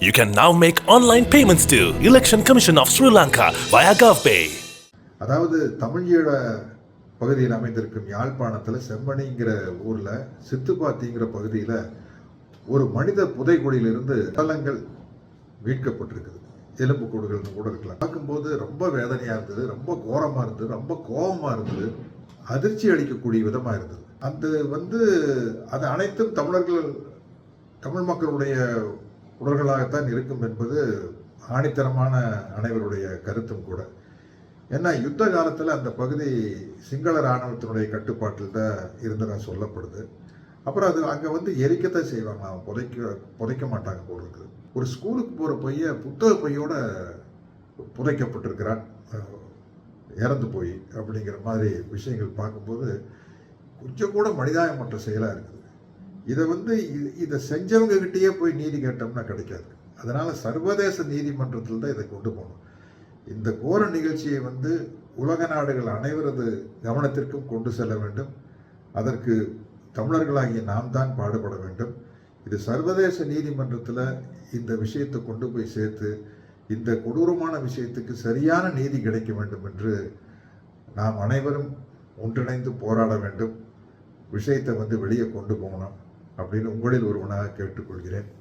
You can now make online payments to Election Commission of Sri Lanka via GovPay. அதாவது தமிழீழ பகுதியில் அமைந்திருக்கும் யாழ்ப்பாணத்தில் செம்மணிங்கிற ஊரில் சித்துப்பாத்திங்கிற பகுதியில் ஒரு மனித புதைகுழியிலிருந்து தளங்கள் மீட்கப்பட்டிருக்குது. எலும்பு கூடுகள்னு கூட இருக்கலாம். பார்க்கும்போது ரொம்ப வேதனையாக இருந்தது, ரொம்ப கோரமாக இருந்தது, ரொம்ப கோபமாக இருந்தது, அதிர்ச்சி அளிக்கக்கூடிய விதமாக இருந்தது. அது அனைத்தும் தமிழ் மக்களுடைய உடல்களாகத்தான் இருக்கும் என்பது ஆணித்தரமான அனைவருடைய கருத்தும் கூட. ஏன்னா யுத்த காலத்தில் அந்த பகுதி சிங்கள இராணுவத்தினுடைய கட்டுப்பாட்டில் தான் இருந்ததாக சொல்லப்படுது. அப்புறம் அது அங்கே எரிக்கத்தான் செய்வாங்க, புதைக்க மாட்டாங்க போல இருக்குது. ஒரு ஸ்கூலுக்கு போகிற பையன் புத்தக பையோட புதைக்கப்பட்டிருக்கிறான் இறந்து போய் அப்படிங்கிற மாதிரி விஷயங்கள் பார்க்கும்போது கொஞ்சம் கூட மனிதாயமற்ற செயலாக இருக்குது. இதை செஞ்சவங்க கிட்டேயே போய் நீதி கேட்டோம்னா கிடைக்காது. அதனால் சர்வதேச நீதிமன்றத்தில் தான் இதை கொண்டு போகணும். இந்த கோர நிகழ்ச்சியை உலக நாடுகள் அனைவரது கவனத்திற்கும் கொண்டு செல்ல வேண்டும். அதற்கு தமிழர்களாகிய நாம் தான் பாடுபட வேண்டும். இது சர்வதேச நீதிமன்றத்தில் இந்த விஷயத்தை கொண்டு போய் சேர்த்து இந்த கொடூரமான விஷயத்துக்கு சரியான நீதி கிடைக்க வேண்டும் என்று நாம் அனைவரும் ஒன்றிணைந்து போராட வேண்டும். விஷயத்தை வெளியே கொண்டு போகணும் அப்படின்னு உங்களில் ஒருவனாக கேட்டுக்கொள்கிறேன்.